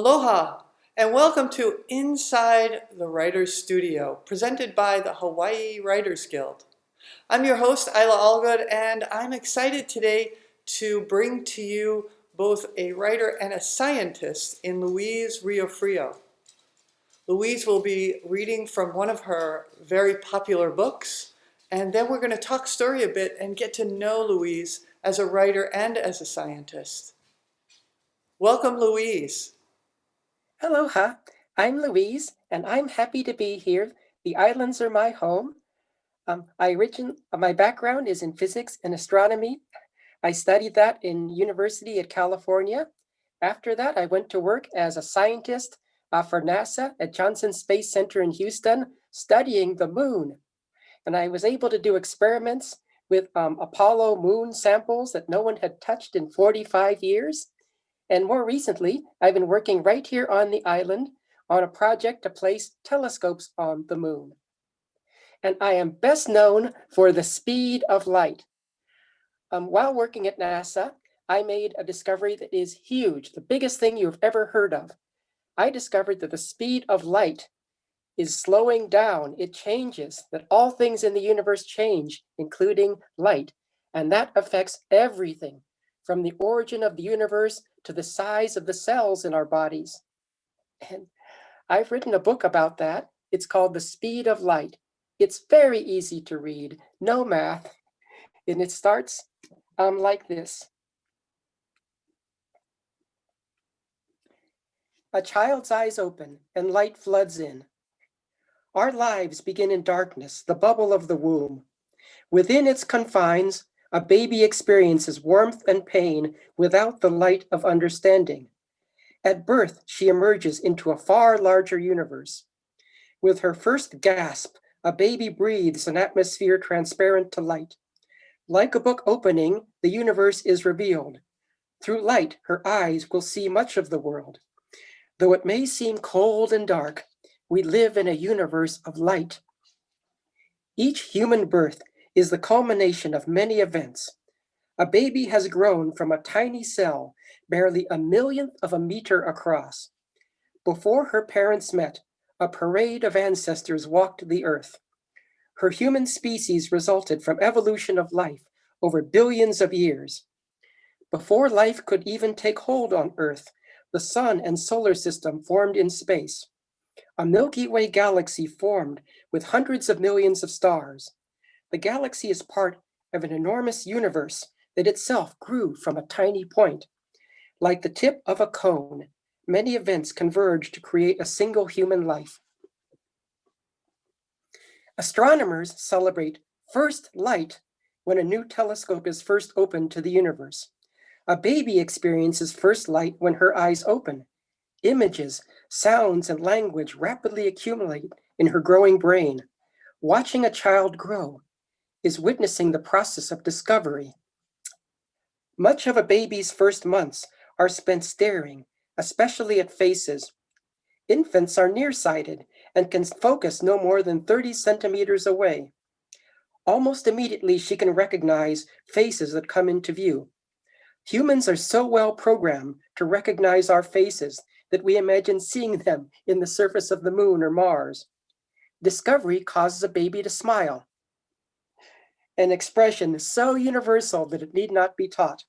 Aloha, and welcome to Inside the Writer's Studio, presented by the Hawaii Writers Guild. I'm your host, Eila Algood, and I'm excited today to bring to you both a writer and a scientist in Louise Riofrio. Louise will be reading from one of her very popular books, and then we're going to talk story a bit and get to know Louise as a writer and as a scientist. Welcome, Louise. Aloha, I'm Louise, and I'm happy to be here. The islands are my home. My background is in physics and astronomy. I studied that in University at California. After that, I went to work as a scientist for NASA at Johnson Space Center in Houston, studying the moon. And I was able to do experiments with Apollo moon samples that no one had touched in 45 years. And more recently, I've been working right here on the island on a project to place telescopes on the moon. And I am best known for the speed of light. While working at NASA, I made a discovery that is huge, the biggest thing you've ever heard of. I discovered that the speed of light is slowing down. It changes, that all things in the universe change, including light. And that affects everything, from the origin of the universe to the size of the cells in our bodies. And I've written a book about that. It's called The Speed of Light. It's very easy to read, no math. And it starts like this. A child's eyes open and light floods in. Our lives begin in darkness, the bubble of the womb. Within its confines, a baby experiences warmth and pain without the light of understanding. At birth, she emerges into a far larger universe. With her first gasp, a baby breathes an atmosphere transparent to light. Like a book opening, the universe is revealed. Through light, her eyes will see much of the world. Though it may seem cold and dark, we live in a universe of light. Each human birth is the culmination of many events. A baby has grown from a tiny cell, barely a millionth of a meter across. Before her parents met, a parade of ancestors walked the earth. Her human species resulted from evolution of life over billions of years. Before life could even take hold on Earth, the sun and solar system formed in space. A Milky Way galaxy formed with hundreds of millions of stars. The galaxy is part of an enormous universe that itself grew from a tiny point. Like the tip of a cone, many events converge to create a single human life. Astronomers celebrate first light when a new telescope is first opened to the universe. A baby experiences first light when her eyes open. Images, sounds, and language rapidly accumulate in her growing brain. Watching a child grow is witnessing the process of discovery. Much of a baby's first months are spent staring, especially at faces. Infants are nearsighted and can focus no more than 30 centimeters away. Almost immediately, she can recognize faces that come into view. Humans are so well programmed to recognize our faces that we imagine seeing them in the surface of the moon or Mars. Discovery causes a baby to smile, an expression so universal that it need not be taught.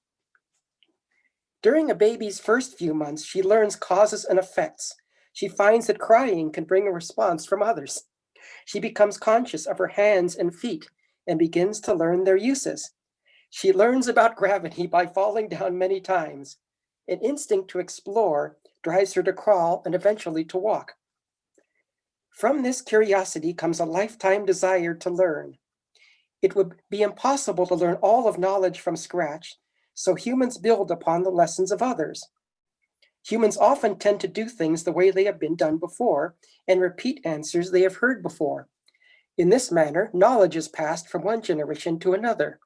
During a baby's first few months, she learns causes and effects. She finds that crying can bring a response from others. She becomes conscious of her hands and feet and begins to learn their uses. She learns about gravity by falling down many times. An instinct to explore drives her to crawl and eventually to walk. From this curiosity comes a lifetime desire to learn. It would be impossible to learn all of knowledge from scratch, so humans build upon the lessons of others. Humans often tend to do things the way they have been done before and repeat answers they have heard before. In this manner, knowledge is passed from one generation to another.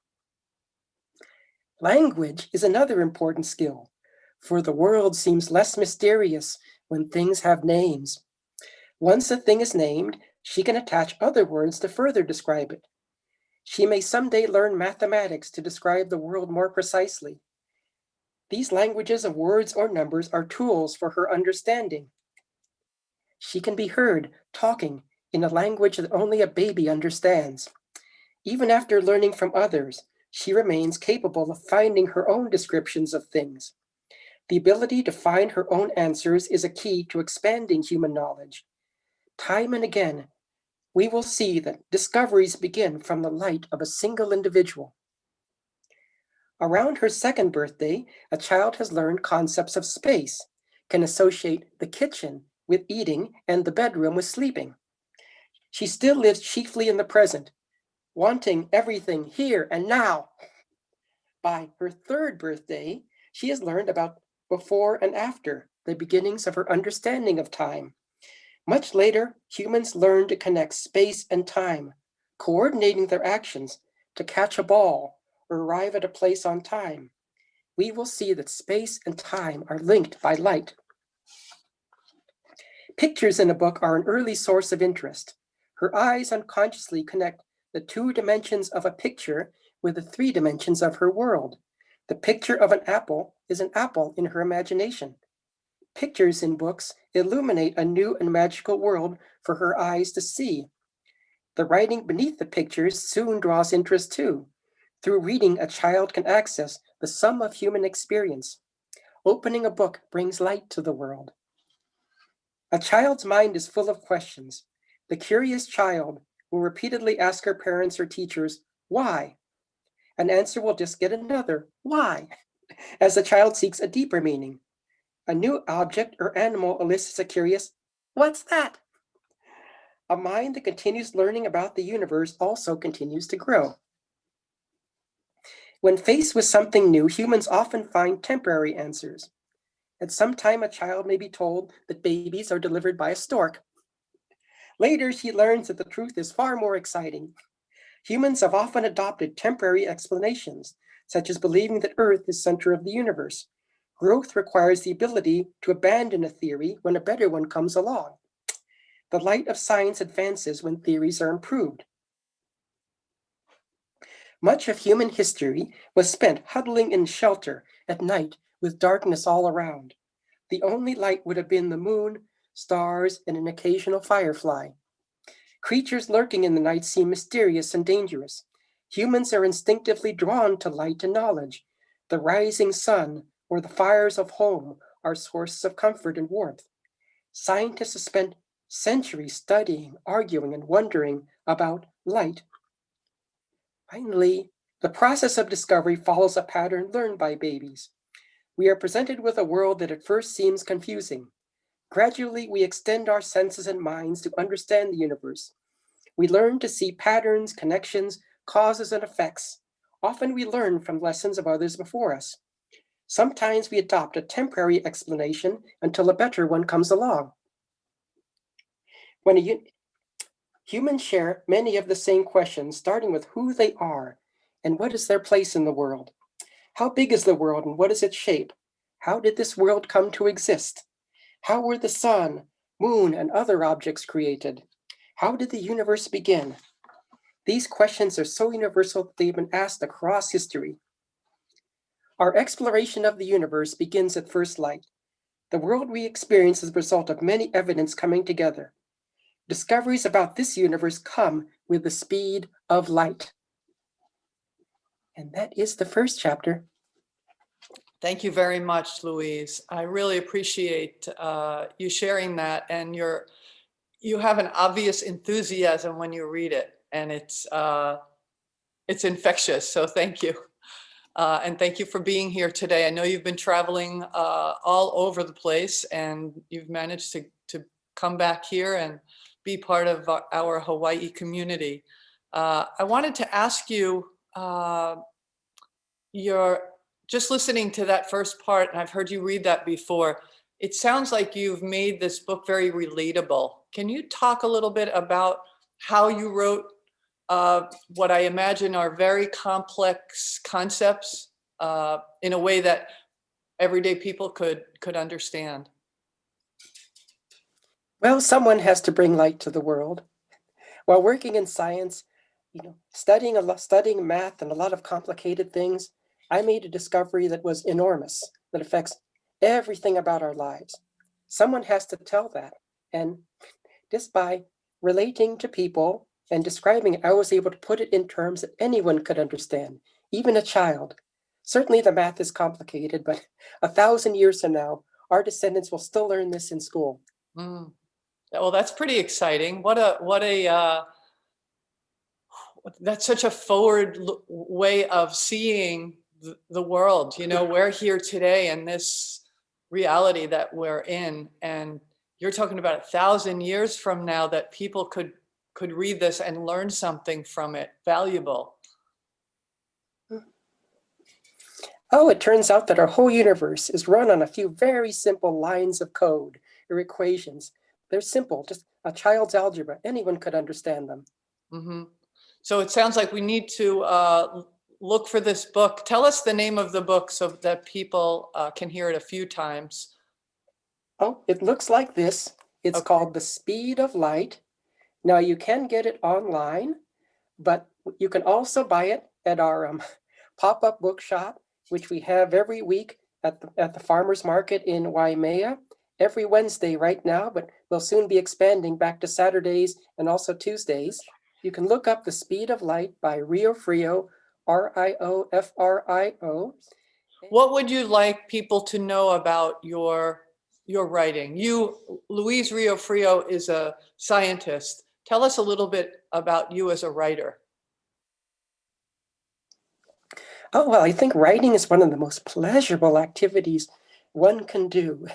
Language is another important skill, for the world seems less mysterious when things have names. Once a thing is named, she can attach other words to further describe it. She may someday learn mathematics to describe the world more precisely. These languages of words or numbers are tools for her understanding. She can be heard talking in a language that only a baby understands. Even after learning from others, she remains capable of finding her own descriptions of things. The ability to find her own answers is a key to expanding human knowledge. Time and again, we will see that discoveries begin from the light of a single individual. Around her second birthday, a child has learned concepts of space, can associate the kitchen with eating and the bedroom with sleeping. She still lives chiefly in the present, wanting everything here and now. By her third birthday, she has learned about before and after, the beginnings of her understanding of time. Much later, humans learn to connect space and time, coordinating their actions to catch a ball or arrive at a place on time. We will see that space and time are linked by light. Pictures in a book are an early source of interest. Her eyes unconsciously connect the 2 dimensions of a picture with the 3 dimensions of her world. The picture of an apple is an apple in her imagination. Pictures in books illuminate a new and magical world for her eyes to see. The writing beneath the pictures soon draws interest too. Through reading, a child can access the sum of human experience. Opening a book brings light to the world. A child's mind is full of questions. The curious child will repeatedly ask her parents or teachers, why? An answer will just get another, why? As the child seeks a deeper meaning. A new object or animal elicits a curious, what's that? A mind that continues learning about the universe also continues to grow. When faced with something new, humans often find temporary answers. At some time, a child may be told that babies are delivered by a stork. Later, she learns that the truth is far more exciting. Humans have often adopted temporary explanations, such as believing that Earth is center of the universe. Growth requires the ability to abandon a theory when a better one comes along. The light of science advances when theories are improved. Much of human history was spent huddling in shelter at night with darkness all around. The only light would have been the moon, stars, and an occasional firefly. Creatures lurking in the night seem mysterious and dangerous. Humans are instinctively drawn to light and knowledge. The rising sun or the fires of home are sources of comfort and warmth. Scientists have spent centuries studying, arguing, and wondering about light. Finally, the process of discovery follows a pattern learned by babies. We are presented with a world that at first seems confusing. Gradually, we extend our senses and minds to understand the universe. We learn to see patterns, connections, causes, and effects. Often we learn from lessons of others before us. Sometimes we adopt a temporary explanation until a better one comes along. Humans share many of the same questions, starting with who they are and what is their place in the world. How big is the world and what is its shape? How did this world come to exist? How were the sun, moon, and other objects created? How did the universe begin? These questions are so universal that they've been asked across history. Our exploration of the universe begins at first light. The world we experience is the result of many evidence coming together. Discoveries about this universe come with the speed of light. And that is the first chapter. Thank you very much, Louise. I really appreciate you sharing that, and you have an obvious enthusiasm when you read it, and it's infectious. So thank you, and thank you for being here today. I know you've been traveling all over the place, and you've managed to come back here and be part of our Hawaii community. I wanted to ask you, you're just listening to that first part, and I've heard you read that before. It sounds like you've made this book very relatable. Can you talk a little bit about how you wrote what I imagine are very complex concepts in a way that everyday people could understand? Well, someone has to bring light to the world. While working in science, studying math and a lot of complicated things, I made a discovery that was enormous, that affects everything about our lives. Someone has to tell that. And just by relating to people and describing it, I was able to put it in terms that anyone could understand, even a child. Certainly the math is complicated, but 1,000 years from now, our descendants will still learn this in school. Mm. Well, that's pretty exciting. That's such a forward way of seeing the world. You know, we're here today in this reality that we're in, and you're talking about 1,000 years from now that people could read this and learn something from it valuable. Oh, it turns out that our whole universe is run on a few very simple lines of code or equations. They're simple, just a child's algebra. Anyone could understand them. Mm-hmm. So it sounds like we need to look for this book. Tell us the name of the book so that people can hear it a few times. Oh, it looks like this. It's called The Speed of Light. Now you can get it online, but you can also buy it at our pop-up bookshop, which we have every week at the farmers market in Waimea, every Wednesday right now, but we'll soon be expanding back to Saturdays and also Tuesdays. You can look up The Speed of Light by Riofrio, Riofrio. What would you like people to know about your writing? You, Louise Riofrio, is a scientist. Tell us a little bit about you as a writer. Oh, well, I think writing is one of the most pleasurable activities one can do.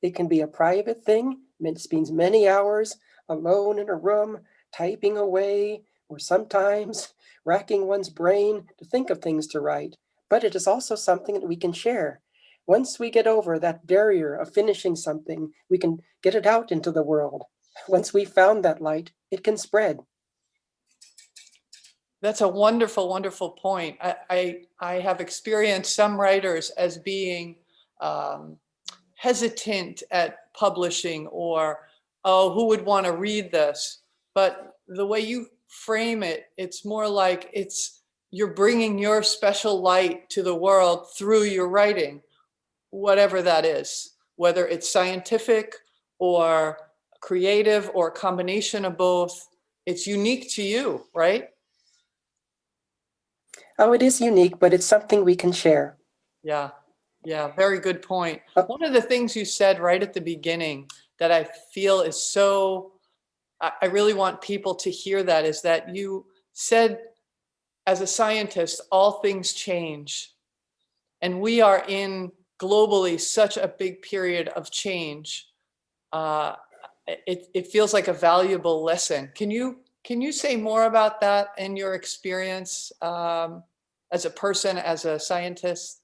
It can be a private thing, it means many hours alone in a room, typing away, or sometimes racking one's brain to think of things to write. But it is also something that we can share. Once we get over that barrier of finishing something, we can get it out into the world. Once we found that light, it can spread. That's a wonderful, wonderful point. I have experienced some writers as being hesitant at publishing, or, oh, who would want to read this? But the way you frame it, it's more like you're bringing your special light to the world through your writing, whatever that is, whether it's scientific or creative or a combination of both. It's unique to you, right? Oh, it is unique, but it's something we can share. Yeah, yeah, very good point. Oh, One of the things you said right at the beginning that I feel is so, I really want people to hear that, is that you said, as a scientist, all things change. And we are in globally such a big period of change. It feels like a valuable lesson. Can you say more about that in your experience as a person, as a scientist?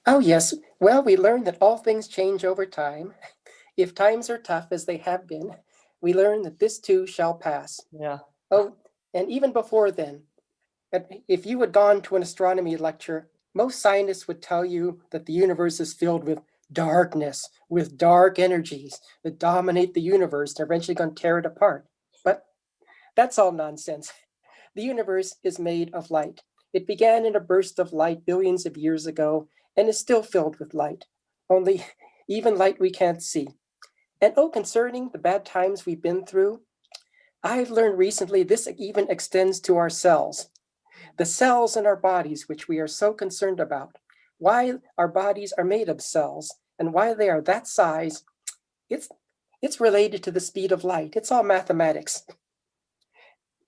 oh, yes. Well, we learned that all things change over time. If times are tough as they have been, we learn that this too shall pass. Yeah. Oh, and even before then, if you had gone to an astronomy lecture, most scientists would tell you that the universe is filled with darkness, with dark energies that dominate the universe and are eventually going to tear it apart. But that's all nonsense. The universe is made of light. It began in a burst of light billions of years ago and is still filled with light, only even light we can't see. And oh, concerning the bad times we've been through, I've learned recently this even extends to our cells. The cells in our bodies, which we are so concerned about, why our bodies are made of cells and why they are that size, it's related to the speed of light. It's all mathematics.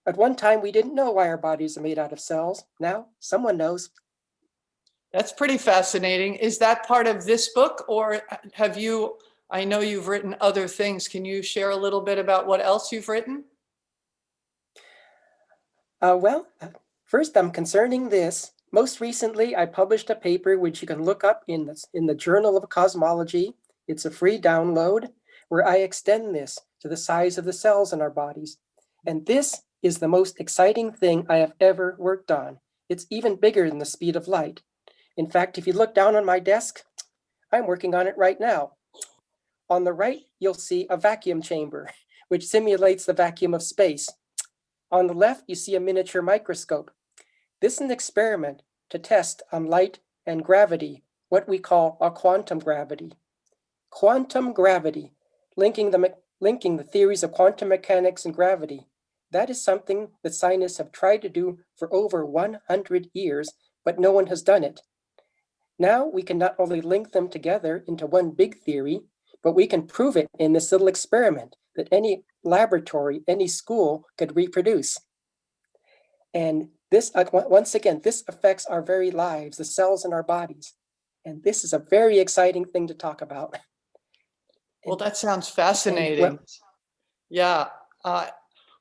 At one time, we didn't know why our bodies are made out of cells. Now, someone knows. That's pretty fascinating. Is that part of this book, or have you, I know you've written other things. Can you share a little bit about what else you've written? Well, first, I'm concerning this. Most recently, I published a paper which you can look up in the Journal of Cosmology. It's a free download where I extend this to the size of the cells in our bodies. And this is the most exciting thing I have ever worked on. It's even bigger than the speed of light. In fact, if you look down on my desk, I'm working on it right now. On the right, you'll see a vacuum chamber, which simulates the vacuum of space. On the left, you see a miniature microscope. This is an experiment to test on light and gravity, what we call a quantum gravity. Quantum gravity, linking the theories of quantum mechanics and gravity. That is something that scientists have tried to do for over 100 years, but no one has done it. Now we can not only link them together into one big theory, but we can prove it in this little experiment that any laboratory, any school could reproduce. And this, once again, this affects our very lives, the cells in our bodies. And this is a very exciting thing to talk about. Well, that sounds fascinating. Yeah.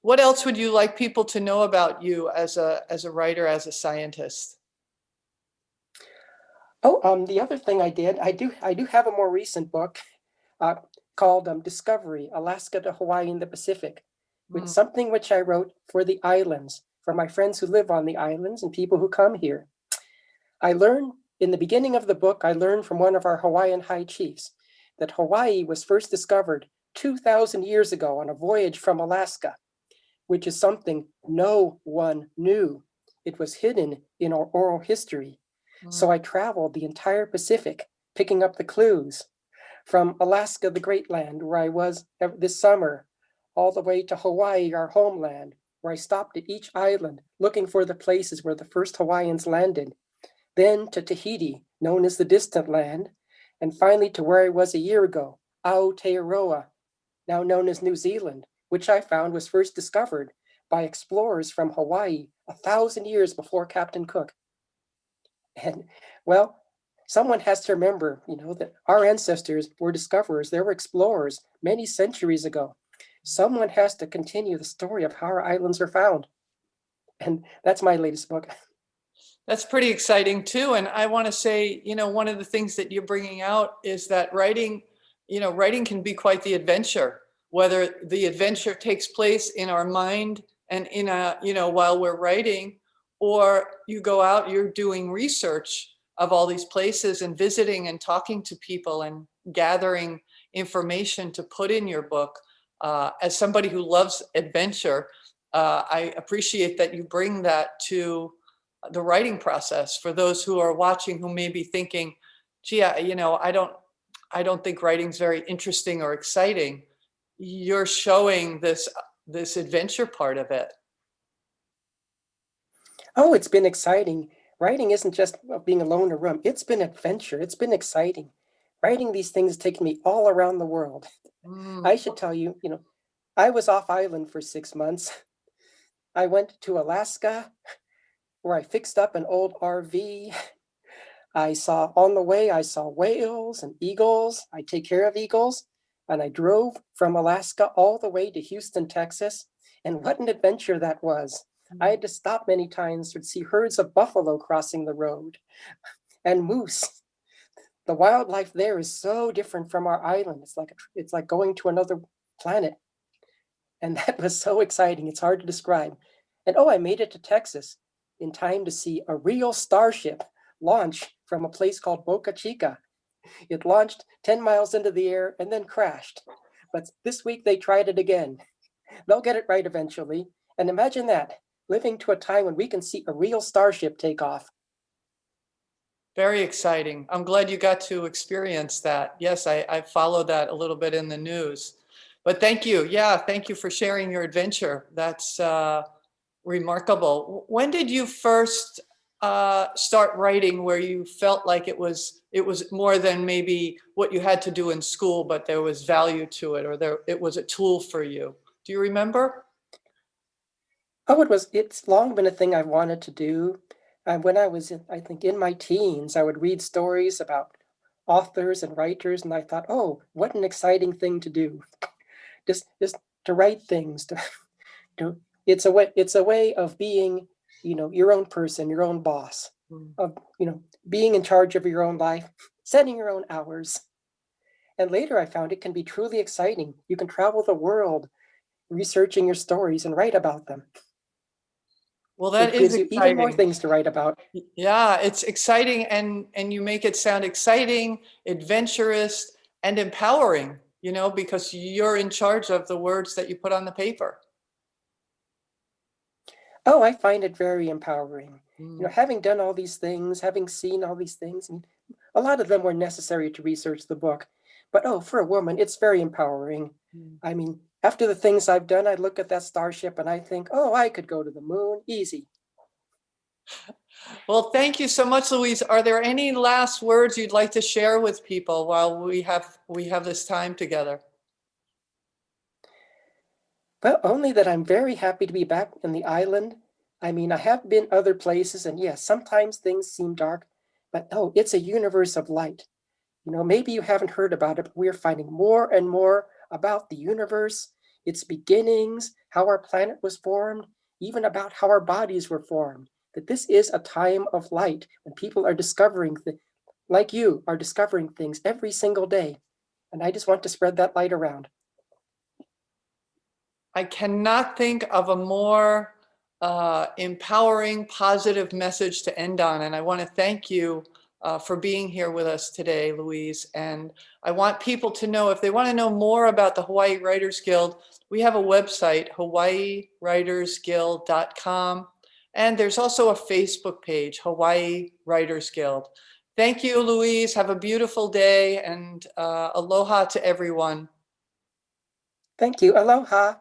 What else would you like people to know about you as a writer, as a scientist? The other thing I do have a more recent book called Discovery, Alaska to Hawaii and the Pacific, with something which I wrote for the islands, for my friends who live on the islands and people who come here. In the beginning of the book, I learned from one of our Hawaiian high chiefs that Hawaii was first discovered 2,000 years ago on a voyage from Alaska, which is something no one knew. It was hidden in our oral history. So I traveled the entire Pacific, picking up the clues from Alaska, the great land, where I was this summer, all the way to Hawaii, our homeland, where I stopped at each island looking for the places where the first Hawaiians landed. Then to Tahiti, known as the distant land, and finally to where I was a year ago, Aotearoa, now known as New Zealand, which I found was first discovered by explorers from Hawaii 1,000 years before Captain Cook. And well, someone has to remember, that our ancestors were discoverers, they were explorers many centuries ago. Someone has to continue the story of how our islands are found. And that's my latest book. That's pretty exciting too. And I want to say, one of the things that you're bringing out is that writing can be quite the adventure, whether the adventure takes place in our mind and while we're writing, or you go out, you're doing research of all these places and visiting and talking to people and gathering information to put in your book. As somebody who loves adventure, I appreciate that you bring that to the writing process for those who are watching who may be thinking, gee, I don't think writing's very interesting or exciting. You're showing this adventure part of it. Oh, it's been exciting. Writing isn't just being alone in a room. It's been adventure. It's been exciting. Writing these things has taken me all around the world. I should tell you, I was off island for 6 months. I went to Alaska, where I fixed up an old RV. On the way, I saw whales and eagles. I take care of eagles. And I drove from Alaska all the way to Houston, Texas. And what an adventure that was. I had to stop many times to see herds of buffalo crossing the road and moose. The wildlife there is so different from our island. It's like going to another planet. And that was so exciting. It's hard to describe. And I made it to Texas in time to see a real starship launch from a place called Boca Chica. It launched 10 miles into the air and then crashed. But this week they tried it again. They'll get it right eventually. And imagine that, living to a time when we can see a real starship take off. Very exciting. I'm glad you got to experience that. Yes, I followed that a little bit in the news. But thank you. Yeah, thank you for sharing your adventure. That's remarkable. When did you first start writing where you felt like it was more than maybe what you had to do in school, but there was value to it, or it was a tool for you? Do you remember? It's long been a thing I've wanted to do. When I was, I think, in my teens, I would read stories about authors and writers, and I thought, oh, what an exciting thing to do. Just to write things. It's a way of being, your own person, your own boss, of, being in charge of your own life, setting your own hours. And later I found it can be truly exciting. You can travel the world researching your stories and write about them. Well, that It is gives you even more exciting. things to write about. Yeah, it's exciting, and you make it sound exciting, adventurous, and empowering, because you're in charge of the words that you put on the paper. Oh, I find it very empowering. Mm. Having done all these things, having seen all these things, a lot of them were necessary to research the book. But oh, for a woman, it's very empowering. Mm. I mean, after the things I've done, I look at that starship and I think, oh, I could go to the moon, easy. Well, thank you so much, Louise. Are there any last words you'd like to share with people while we have this time together? Well, only that I'm very happy to be back in the island. I mean, I have been other places, and yes, sometimes things seem dark, but oh, it's a universe of light. Maybe you haven't heard about it, but we're finding more and more about the universe, its beginnings, how our planet was formed, even about how our bodies were formed. That this is a time of light when people are discovering, like you, are discovering things every single day. And I just want to spread that light around. I cannot think of a more empowering, positive message to end on. And I want to thank you for being here with us today, Louise. And I want people to know, if they want to know more about the Hawaii Writers Guild, we have a website, hawaiiwritersguild.com. And there's also a Facebook page, Hawaii Writers Guild. Thank you, Louise. Have a beautiful day, and aloha to everyone. Thank you. Aloha.